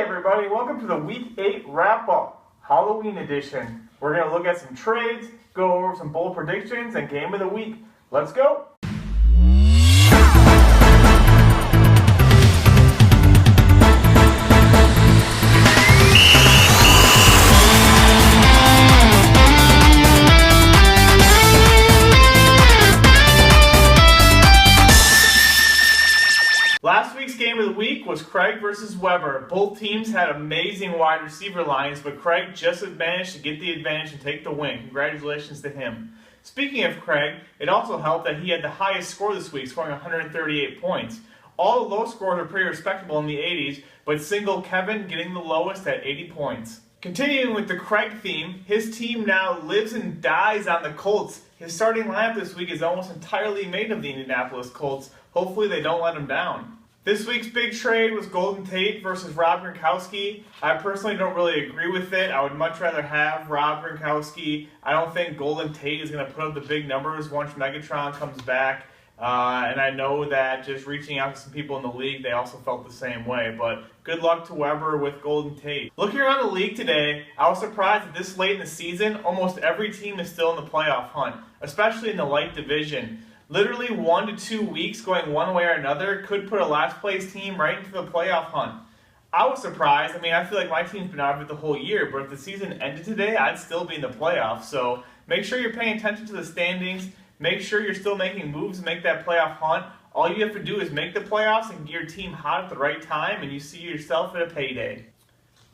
everybody, welcome to the Week 8 Wrap-Up, Halloween edition. We're going to look at some trades, go over some bold predictions, and Game of the Week. Let's go! Last week's Game of the Week was Craig versus Weber. Both teams had amazing wide receiver lines, but Craig just managed to get the advantage and take the win. Congratulations to him. Speaking of Craig, it also helped that he had the highest score this week, scoring 138 points. All the low scores are pretty respectable in the 80s, but single Kevin getting the lowest at 80 points. Continuing with the Craig theme, his team now lives and dies on the Colts. His starting lineup this week is almost entirely made of the Indianapolis Colts. Hopefully they don't let him down. This week's big trade was Golden Tate versus Rob Gronkowski. I personally don't really agree with it. I would much rather have Rob Gronkowski. I don't think Golden Tate is going to put up the big numbers once Megatron comes back. And I know that just reaching out to some people in the league, they also felt the same way. But good luck to Weber with Golden Tate. Looking around the league today, I was surprised that this late in the season, almost every team is still in the playoff hunt, especially in the light division. Literally 1 to 2 weeks going one way or another could put a last place team right into the playoff hunt. I was surprised. I feel like my team's been out of it the whole year, but if the season ended today, I'd still be in the playoffs. So make sure you're paying attention to the standings. Make sure you're still making moves to make that playoff hunt. All you have to do is make the playoffs and get your team hot at the right time, and you see yourself at a payday.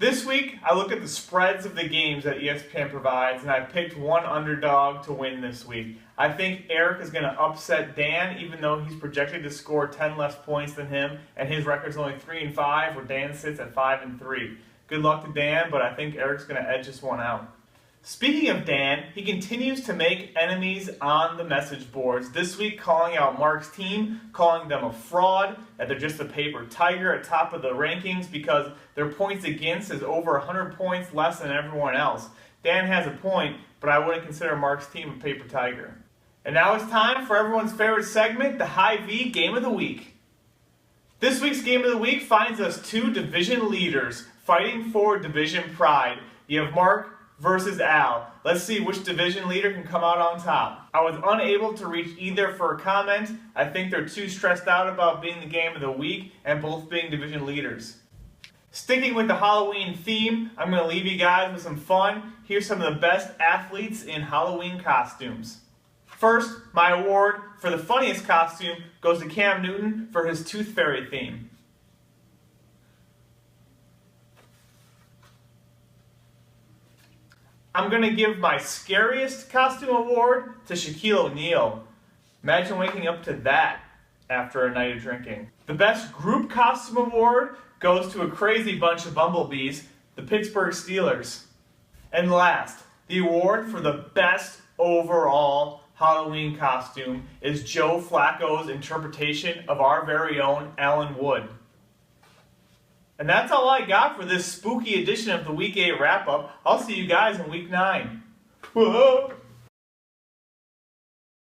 This week, I look at the spreads of the games that ESPN provides, and I picked one underdog to win this week. I think Eric is going to upset Dan, even though he's projected to score 10 less points than him, and his record's only 3-5, where Dan sits at 5-3. Good luck to Dan, but I think Eric's going to edge this one out. Speaking of Dan, he continues to make enemies on the message boards. This week, calling out Mark's team, calling them a fraud, that they're just a paper tiger at top of the rankings because their points against is over 100 points less than everyone else. Dan has a point, but I wouldn't consider Mark's team a paper tiger. And now it's time for everyone's favorite segment, the High V Game of the Week. This week's Game of the Week finds us two division leaders fighting for division pride. You have Mark versus Al. Let's see which division leader can come out on top. I was unable to reach either for a comment. I think they're too stressed out about being the game of the week and both being division leaders. Sticking with the Halloween theme, I'm going to leave you guys with some fun. Here's some of the best athletes in Halloween costumes. First, my award for the funniest costume goes to Cam Newton for his Tooth Fairy theme. I'm going to give my scariest costume award to Shaquille O'Neal. Imagine waking up to that after a night of drinking. The best group costume award goes to a crazy bunch of bumblebees, the Pittsburgh Steelers. And last, the award for the best overall Halloween costume is Joe Flacco's interpretation of our very own Alan Wood. And that's all I got for this spooky edition of the Week 8 Wrap-Up. I'll see you guys in Week 9. Whoa!